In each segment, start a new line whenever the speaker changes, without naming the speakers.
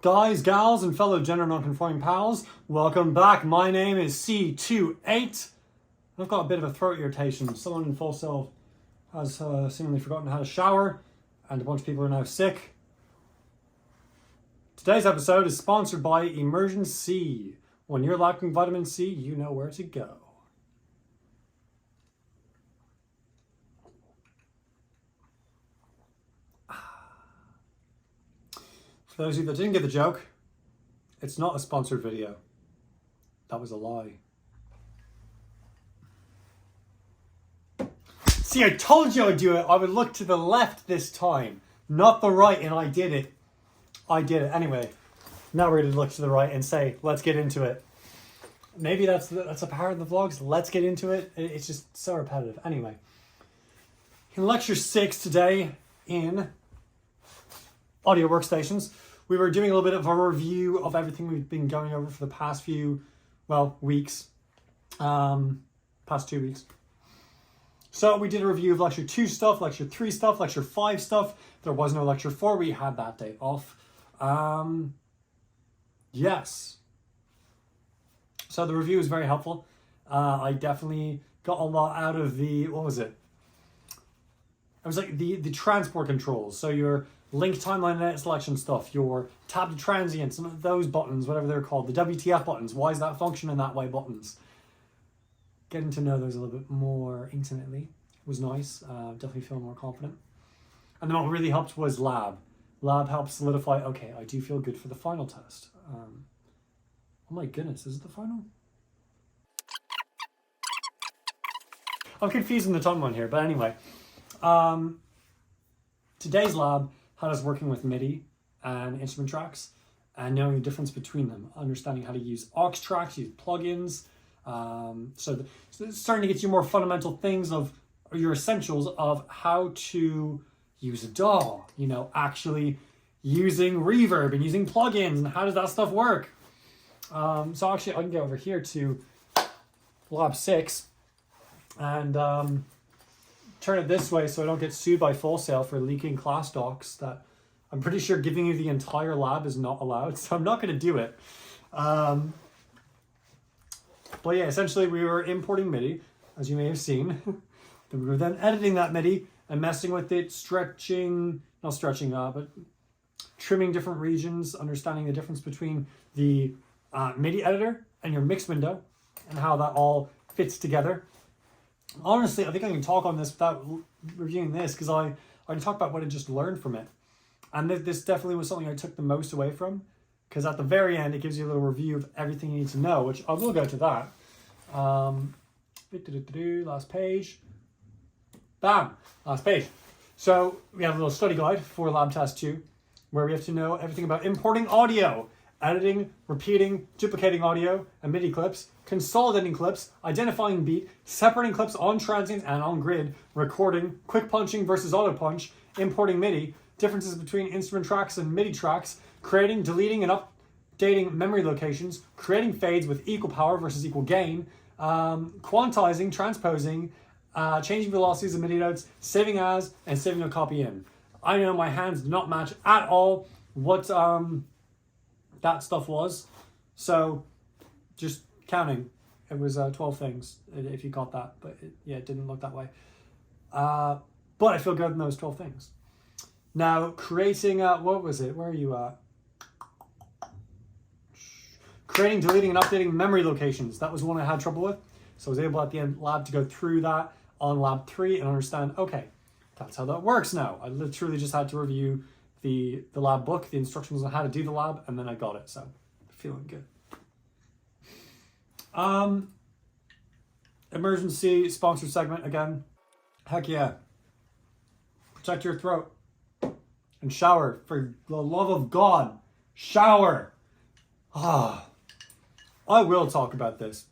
Guys, gals, and fellow gender non-conforming pals, welcome back. My name is C28. I've got a bit of a throat irritation. Someone in Full Sail has seemingly forgotten how to shower, and a bunch of people are now sick. Today's episode is sponsored by Immersion C. When you're lacking vitamin C, you know where to go. For those of you that didn't get the joke, it's not a sponsored video. That was a lie. See, I told you I'd do it. I would look to the left this time, not the right, and I did it. Anyway, now we're going to look to the right and say, let's get into it. Maybe that's a power of the vlogs. Let's get into it. It's just so repetitive. Anyway, in lecture 6 today in audio workstations, we were doing a little bit of a review of everything we've been going over for the past few, weeks, past 2 weeks. So we did a review of lecture 2 stuff, lecture 3 stuff, lecture 5 stuff. There was no lecture 4. We had that day off. Yes. So the review was very helpful. I definitely got a lot out of the, what was it? It was like the transport controls. So your link timeline and edit selection stuff, your tab to transients, and those buttons, whatever they're called, the WTF buttons, why is that function in that way buttons. Getting to know those a little bit more intimately was nice. Definitely feeling more confident. And then what really helped was lab. Lab helped solidify, okay, I do feel good for the final test. Oh my goodness, is it the final? I'm confusing the timeline here, but anyway. Today's lab had us working with MIDI and instrument tracks and knowing the difference between them, understanding how to use aux tracks, use plugins. So it's starting to get you more fundamental things of your essentials of how to use a DAW, actually using reverb and using plugins and how does that stuff work. So actually I can get over here to lab 6 and turn it this way so I don't get sued by Full Sail for leaking class docs that I'm pretty sure giving you the entire lab is not allowed, so I'm not going to do it. But yeah, essentially we were importing MIDI, as you may have seen. Then we were then editing that MIDI and messing with it, but trimming different regions, understanding the difference between the MIDI editor and your mix window and how that all fits together. Honestly, I think I can talk on this without reviewing this because I can talk about what I just learned from it. And this definitely was something I took the most away from, because at the very end, it gives you a little review of everything you need to know, which I will go to that. Last page. Bam! Last page. So we have a little study guide for lab test 2, where we have to know everything about importing audio, editing, repeating, duplicating audio and MIDI clips, consolidating clips, identifying beat, separating clips on transient and on grid, recording, quick punching versus auto punch, importing MIDI, differences between instrument tracks and MIDI tracks, creating, deleting, and updating memory locations, creating fades with equal power versus equal gain, quantizing, transposing, changing velocities of MIDI notes, saving as, and saving a copy in. I know my hands do not match at all what that stuff was, so just counting. It was 12 things, if you got that, but it didn't look that way. But I feel good in those 12 things. Now, creating, what was it? Where are you at? Creating, deleting, and updating memory locations. That was one I had trouble with. So I was able at the end lab to go through that on lab 3 and understand, okay, that's how that works now. I literally just had to review the lab book, the instructions on how to do the lab, and then I got it, so feeling good. Emergency sponsored segment again. Heck yeah. Protect your throat. And shower, for the love of God. Shower. I will talk about this.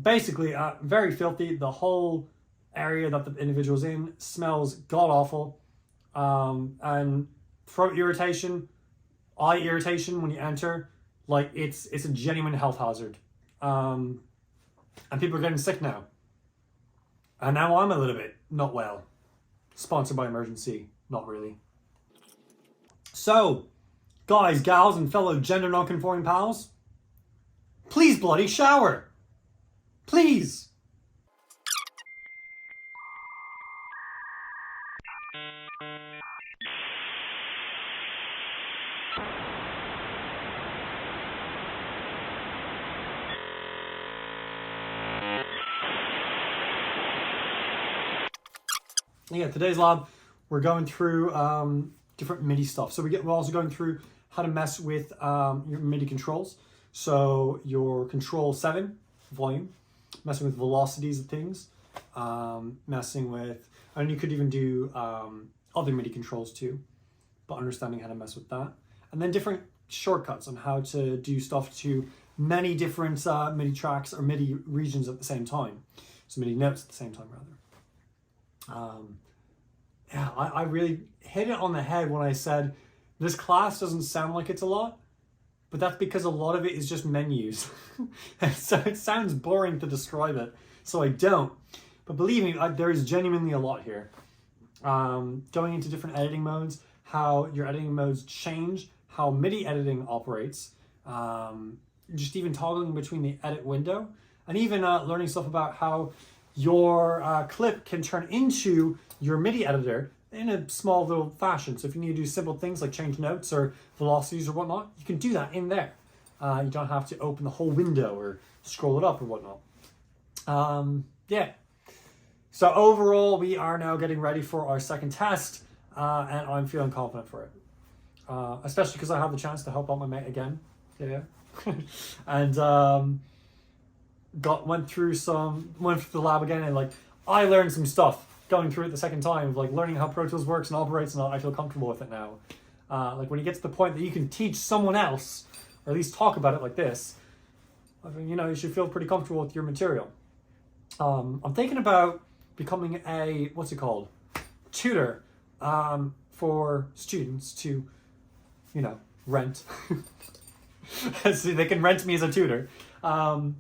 Basically, very filthy. The whole area that the individual's in smells god-awful. And throat irritation, eye irritation when you enter. Like, it's a genuine health hazard. And people are getting sick now. And now I'm a little bit not well. Sponsored by Emergency. Not really. So, guys, gals, and fellow gender non-conforming pals, please bloody shower. Please. Yeah, today's lab, we're going through different MIDI stuff. So we're also going through how to mess with your MIDI controls. So your control 7 volume, messing with velocities of things, messing with, and you could even do other MIDI controls too, but understanding how to mess with that. And then different shortcuts on how to do stuff to many different MIDI tracks or MIDI regions at the same time. So MIDI notes at the same time, rather. Yeah, I really hit it on the head when I said this class doesn't sound like it's a lot, but that's because a lot of it is just menus. So it sounds boring to describe it, so I don't. But believe me, there is genuinely a lot here. Going into different editing modes, how your editing modes change, how MIDI editing operates, just even toggling between the edit window, and even learning stuff about how your clip can turn into your MIDI editor in a small little fashion. So if you need to do simple things like change notes or velocities or whatnot, you can do that in there. You don't have to open the whole window or scroll it up or whatnot. Yeah. So overall, we are now getting ready for our second test, and I'm feeling confident for it. Especially because I have the chance to help out my mate again. Yeah. And went through the lab again, and like I learned some stuff going through it the second time, of like learning how Pro Tools works and operates, and I feel comfortable with it now. Like when you get to the point that you can teach someone else, or at least talk about it like this, I mean, you should feel pretty comfortable with your material. I'm thinking about becoming a, tutor for students to, rent. So they can rent me as a tutor. But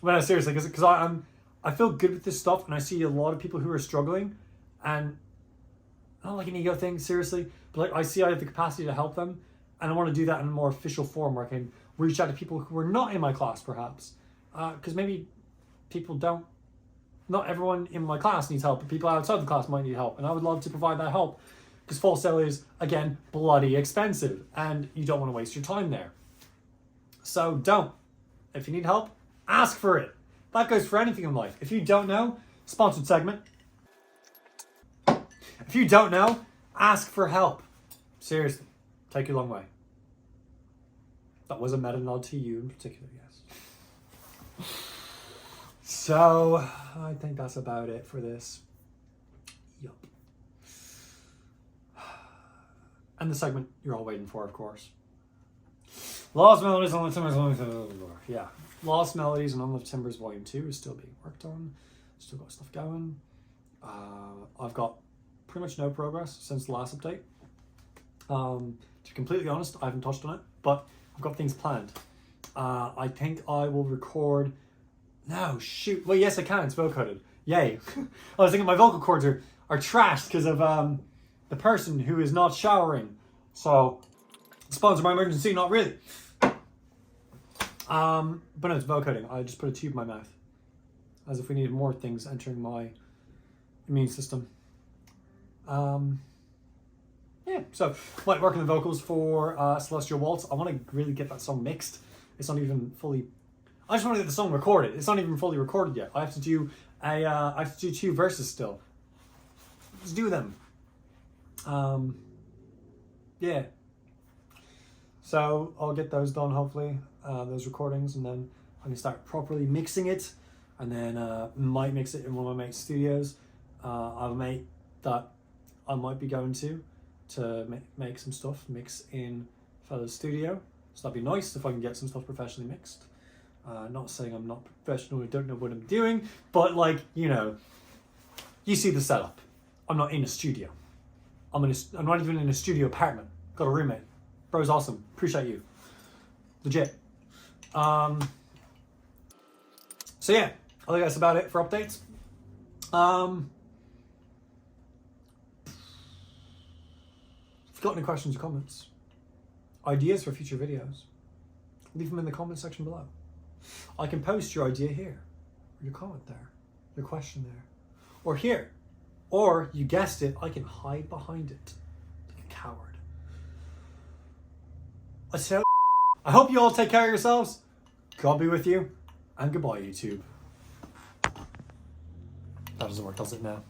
no, seriously, because I feel good with this stuff, and I see a lot of people who are struggling, and not like an ego thing, seriously, but like I see I have the capacity to help them, and I want to do that in a more official form where I can reach out to people who are not in my class, perhaps, because maybe not everyone in my class needs help, but people outside the class might need help, and I would love to provide that help, because full sale is, again, bloody expensive, and you don't want to waste your time there. So don't. If you need help, ask for it. That goes for anything in life. If you don't know, sponsored segment. If you don't know, ask for help. Seriously, take you a long way. That was a meta nod to you in particular, yes. So, I think that's about it for this. Yup. And the segment you're all waiting for, of course. Lost Melodies on the Timbers. Yeah. Lost Melodies and Unlived Timbers Volume 2 is still being worked on. Still got stuff going. I've got pretty much no progress since the last update. To be completely honest, I haven't touched on it, but I've got things planned. I think I will record... No, shoot. Well, yes, I can. It's vocal-coded. Yay. I was thinking my vocal cords are trashed because of the person who is not showering. So, sponsor my emergency, not really. But no, it's vocoding. I just put a tube in my mouth, as if we needed more things entering my immune system. Yeah, so might work on the vocals for Celestial Waltz. I want to really get that song mixed. It's not even fully. I just want to get the song recorded. It's not even fully recorded yet. I have to do two verses still. Let's do them. Yeah. So I'll get those done, hopefully, those recordings, and then I can start properly mixing it, and then might mix it in one of my mate's studios. I have a mate that I might be going to make some stuff, mix in fellow's studio. So that'd be nice if I can get some stuff professionally mixed. Not saying I'm not professional, I don't know what I'm doing, but like, you see the setup. I'm not in a studio. I'm not even in a studio apartment. Got a roommate. Bro's awesome. Appreciate you. Legit. So yeah, I think that's about it for updates. If you've got any questions or comments, ideas for future videos, leave them in the comment section below. I can post your idea here, or your comment there, your question there, or here. Or, you guessed it, I can hide behind it like a coward. So, I hope you all take care of yourselves. God be with you, and goodbye, YouTube. That doesn't work, does it now?